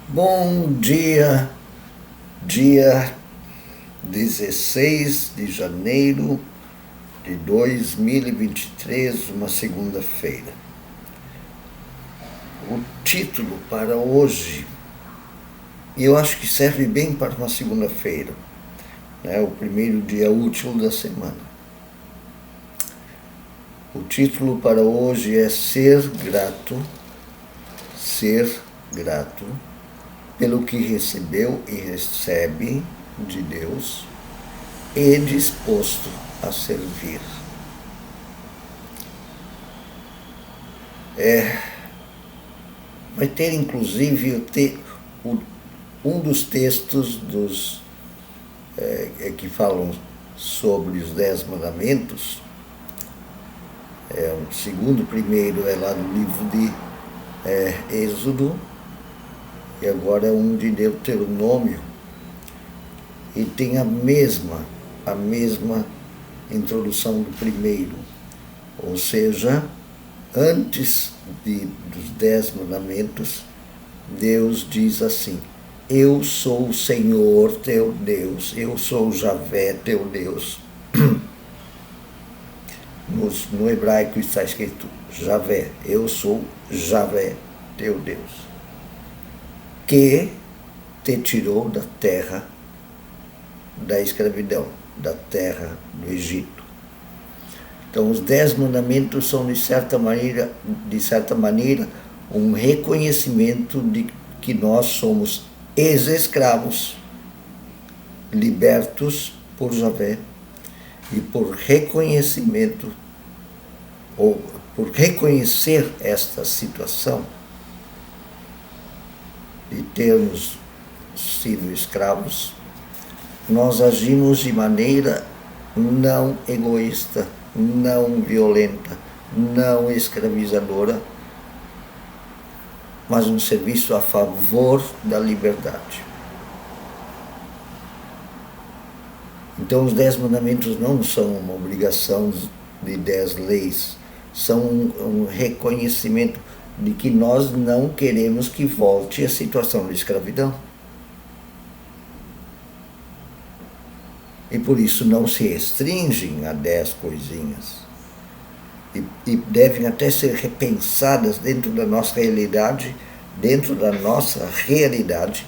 Bom dia, dia 16 de janeiro de 2023, uma segunda-feira. O título para hoje, e eu acho que serve bem para uma segunda-feira, né? O primeiro dia útil da semana. O título para hoje é ser grato pelo que recebeu e recebe de Deus e disposto a servir. Vai ter inclusive um dos textos que falam sobre os 10 mandamentos. O segundo, primeiro é lá no livro de Êxodo, e agora é um de Deuteronômio, e tem a mesma introdução do primeiro, ou seja, antes dos 10 mandamentos, Deus diz assim: eu sou o Senhor teu Deus, eu sou o Javé teu Deus. No hebraico está escrito Javé, eu sou Javé teu Deus, que te tirou da terra da escravidão, da terra do Egito. Então os 10 mandamentos são de certa maneira um reconhecimento de que nós somos ex-escravos, libertos por Javé, e por reconhecimento, ou por reconhecer esta situação de termos sido escravos, nós agimos de maneira não egoísta, não violenta, não escravizadora, mas um serviço a favor da liberdade. Então os 10 mandamentos não são uma obrigação de 10 leis, são um reconhecimento de que nós não queremos que volte a situação de escravidão. E por isso não se restringem a 10 coisinhas. E devem até ser repensadas dentro da nossa realidade,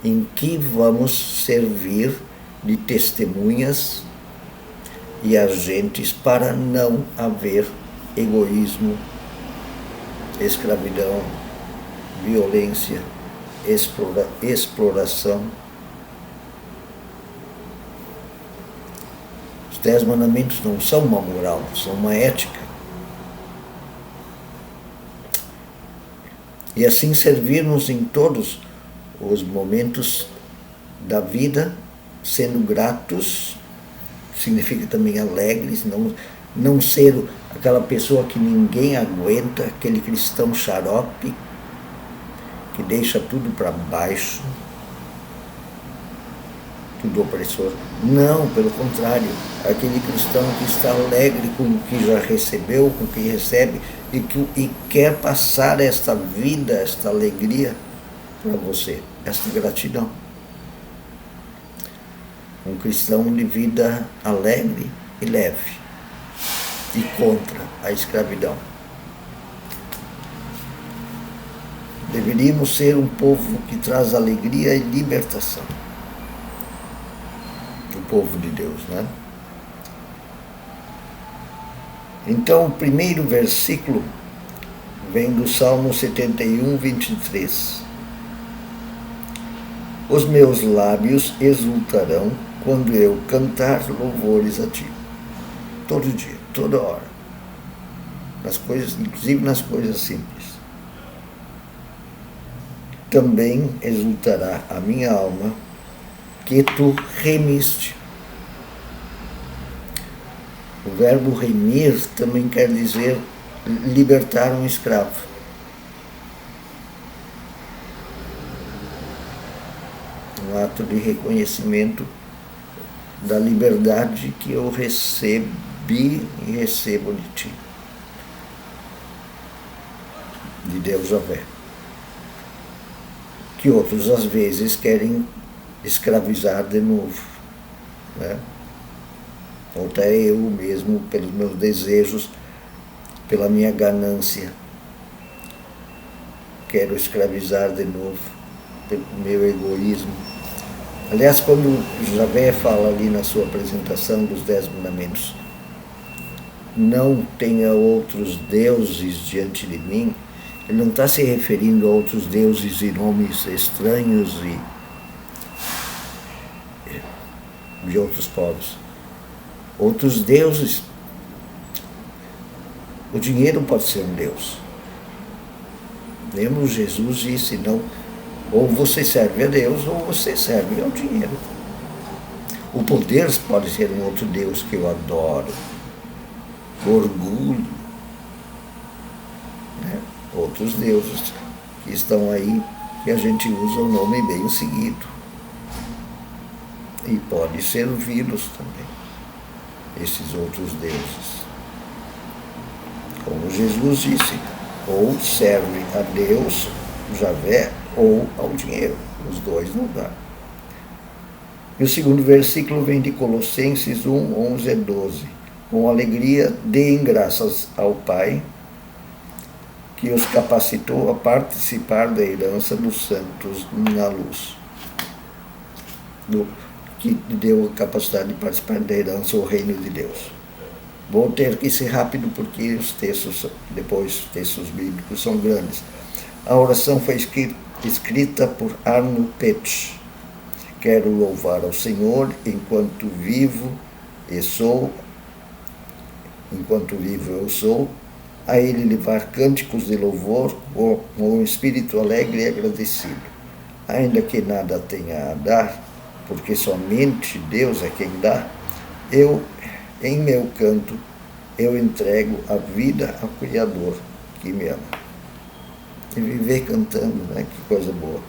em que vamos servir de testemunhas e agentes para não haver egoísmo, escravidão, violência, exploração. Os 10 mandamentos não são uma moral, são uma ética. E assim servirmos em todos os momentos da vida, sendo gratos, significa também alegres, não ser aquela pessoa que ninguém aguenta, aquele cristão xarope, que deixa tudo para baixo, tudo opressor. Não, pelo contrário, aquele cristão que está alegre com o que já recebeu, com o que recebe, e quer passar esta vida, esta alegria para você, esta gratidão. Um cristão de vida alegre e leve, e contra a escravidão. Deveríamos ser um povo que traz alegria e libertação. O povo de Deus, né? Então, o primeiro versículo vem do Salmo 71, 23. Os meus lábios exultarão quando eu cantar louvores a ti. Todo dia, toda hora. Nas coisas, inclusive nas coisas simples. Também exultará a minha alma que tu remiste. O verbo remir também quer dizer libertar um escravo. Um ato de reconhecimento da liberdade que eu recebi e recebo de ti, de Deus Javé. que outros às vezes querem escravizar de novo, né? Ou até eu mesmo, pelos meus desejos, pela minha ganância, quero escravizar de novo, pelo meu egoísmo. Aliás, quando Javé fala ali na sua apresentação dos 10 mandamentos, não tenha outros deuses diante de mim, ele não está se referindo a outros deuses e nomes estranhos e de outros povos. Outros deuses, o dinheiro pode ser um deus. Lembra, Jesus disse, não, ou você serve a Deus ou você serve ao dinheiro. O poder pode ser um outro deus que eu adoro. O orgulho, né? Outros deuses que estão aí, que a gente usa o nome bem seguido. E pode servi-los também, esses outros deuses. Como Jesus disse, ou serve a Deus, Javé, ou ao dinheiro. Os dois não dá. E o segundo versículo vem de Colossenses 1, 11 a 12. Com alegria, deem graças ao Pai, que os capacitou a participar da herança dos santos na luz. Que deu a capacidade de participar da herança, o reino de Deus. Vou ter que ser rápido porque os textos, depois os textos bíblicos são grandes. A oração foi escrita por Arno Pech. Quero louvar ao Senhor enquanto vivo eu sou, a Ele levar cânticos de louvor com um espírito alegre e agradecido. Ainda que nada tenha a dar, porque somente Deus é quem dá, em meu canto, eu entrego a vida ao Criador que me ama. E viver cantando, né? Que coisa boa.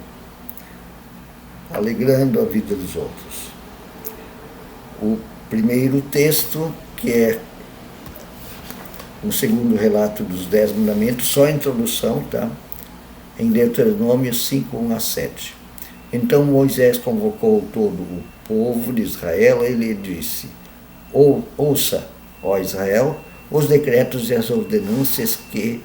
Alegrando a vida dos outros. O primeiro texto, que é o segundo relato dos 10 mandamentos, só a introdução, tá? Em Deuteronômio 5, 1 a 7. Então Moisés convocou todo o povo de Israel e lhe disse: ouça, ó Israel, os decretos e as ordenanças que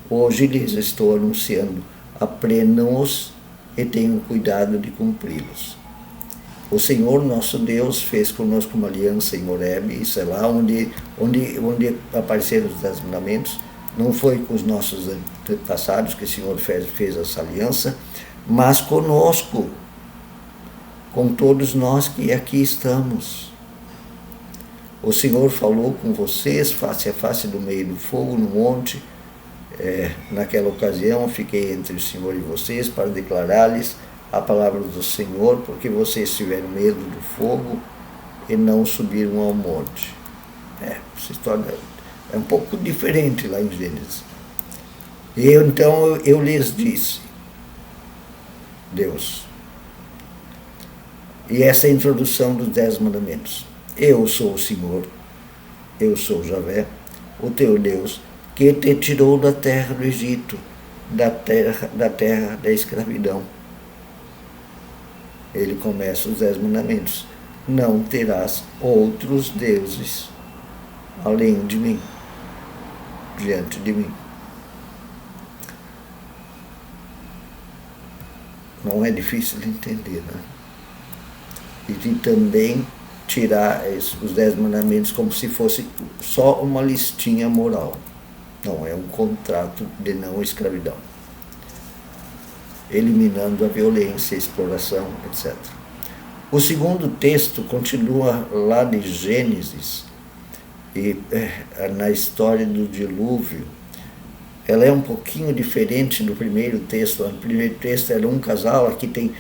hoje lhes estou anunciando. Aprendam-os e tenham cuidado de cumpri-los. O Senhor nosso Deus fez conosco uma aliança em Horebe, isso é lá onde apareceram os 10 mandamentos. Não foi com os nossos antepassados que o Senhor fez essa aliança, mas conosco, com todos nós que aqui estamos. O Senhor falou com vocês face a face do meio do fogo no monte. Naquela ocasião fiquei entre o Senhor e vocês para declarar-lhes a palavra do Senhor, porque vocês tiveram medo do fogo e não subiram ao monte. Essa história é um pouco diferente lá em Gênesis. Então eu lhes disse, Deus, e essa é a introdução dos 10 mandamentos. Eu sou o Senhor, eu sou Javé, o teu Deus, que te tirou da terra do Egito, da terra da escravidão. Ele começa os 10 mandamentos. Não terás outros deuses além de mim, diante de mim. Não é difícil de entender, né? E de também tirar os 10 mandamentos como se fosse só uma listinha moral. Não, é um contrato de não escravidão, eliminando a violência, a exploração, etc. O segundo texto continua lá de Gênesis, e na história do dilúvio. Ela é um pouquinho diferente do primeiro texto. O primeiro texto era um casal, aqui tem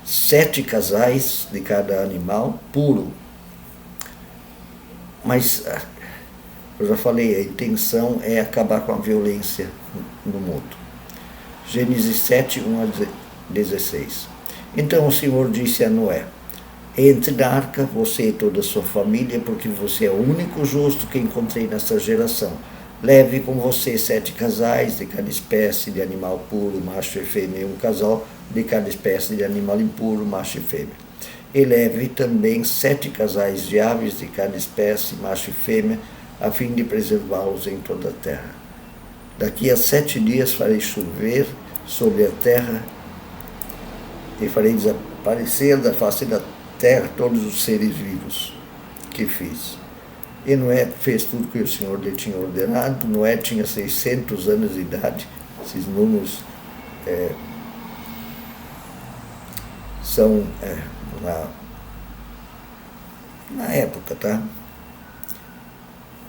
7 casais de cada animal, puro. Mas, eu já falei, a intenção é acabar com a violência no mundo. Gênesis 7, 1 a 16. Então o Senhor disse a Noé: entre na arca, você e toda a sua família, porque você é o único justo que encontrei nesta geração. Leve com você 7 casais de cada espécie de animal puro, macho e fêmea, e um casal de cada espécie de animal impuro, macho e fêmea. E leve também 7 casais de aves de cada espécie, macho e fêmea, a fim de preservá-los em toda a terra. Daqui a 7 dias farei chover sobre a terra e farei desaparecer da face da terra todos os seres vivos que fiz. E Noé fez tudo que o Senhor lhe tinha ordenado. Noé tinha 600 anos de idade. Esses números são na época, tá?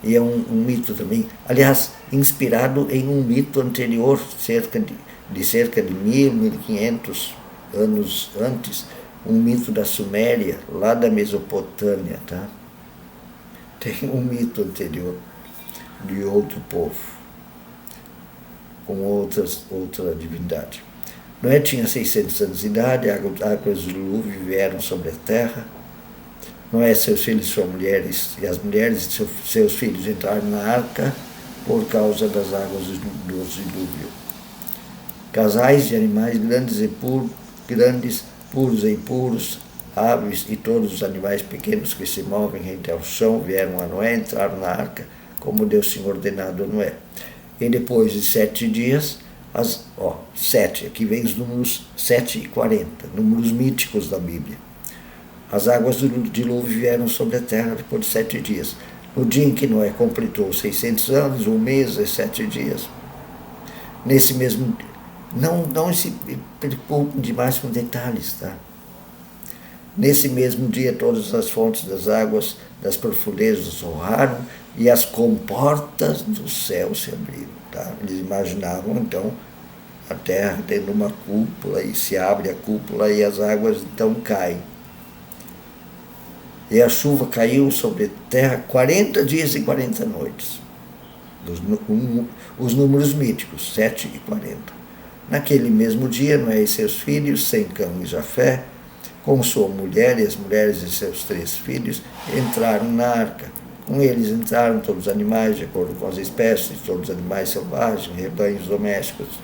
E é um mito também, aliás, inspirado em um mito anterior, cerca de 1.500 anos antes, um mito da Suméria, lá da Mesopotâmia, tá? Tem um mito anterior de outro povo, com outra divindade. Noé tinha 600 anos de idade, águas do dilúvio vieram sobre a terra. Noé, seus filhos, suas mulheres, e as mulheres de seus filhos entraram na arca por causa das águas do dilúvio. Casais de animais grandes, puros e impuros, aves e todos os animais pequenos que se movem rente ao chão vieram a Noé, entraram na arca, como Deus tinha ordenado a Noé. E depois de 7 dias, 7, aqui vem os números 7 e 40, números míticos da Bíblia. As águas do dilúvio vieram sobre a terra depois de 7 dias. No dia em que Noé completou 600 anos, 1 mês e 7 dias, nesse mesmo... Não se preocupem demais com detalhes, tá? Nesse mesmo dia, todas as fontes das águas das profundezas jorraram e as comportas do céu se abriram, tá? Eles imaginavam, então, a terra tendo uma cúpula, e se abre a cúpula e as águas, então, caem. E a chuva caiu sobre a terra 40 dias e 40 noites. Os números míticos, 7 e 40. Naquele mesmo dia, Noé e seus filhos, Sem, Cão e Jafé, com sua mulher e as mulheres de seus 3 filhos, entraram na arca. Com eles entraram todos os animais, de acordo com as espécies, todos os animais selvagens, rebanhos domésticos,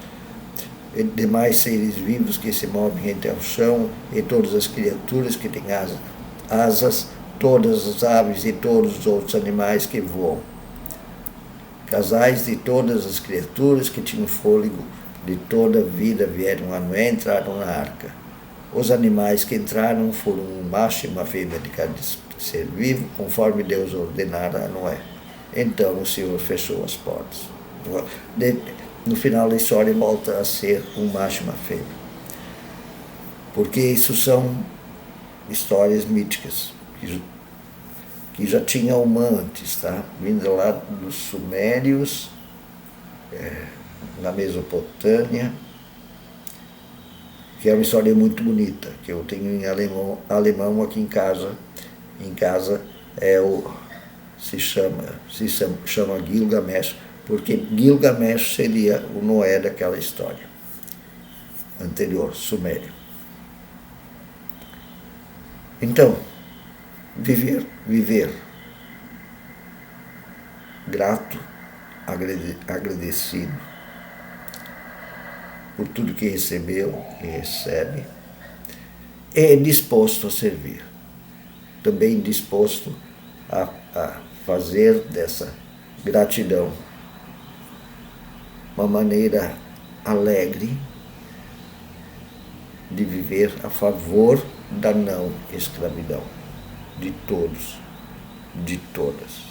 e demais seres vivos que se movem rente ao chão, e todas as criaturas que têm asas, todas as aves e todos os outros animais que voam. Casais de todas as criaturas que tinham fôlego de toda a vida vieram a Noé e entraram na arca. Os animais que entraram foram um macho e uma fêmea de cada ser vivo, conforme Deus ordenara a Noé. Então o Senhor fechou as portas. No final da história volta a ser um macho e uma fêmea. Porque isso são histórias míticas, que já tinha uma antes, tá? Vindo lá dos Sumérios, na Mesopotâmia, que é uma história muito bonita, que eu tenho em alemão aqui em casa. Em casa se chama Gilgamesh, porque Gilgamesh seria o Noé daquela história anterior, Sumério. Então, viver grato, agradecido por tudo que recebeu e recebe, e disposto a servir, também disposto a fazer dessa gratidão uma maneira alegre de viver a favor da não escravidão de todos, de todas,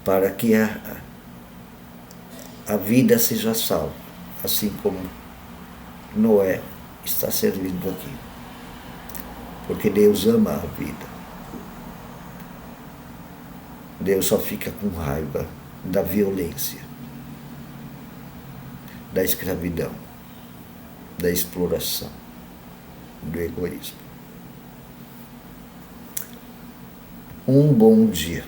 para que a vida seja salva, assim como Noé está servindo aqui, porque Deus ama a vida. Deus só fica com raiva da violência, da escravidão, da exploração, do egoísmo. Um bom dia.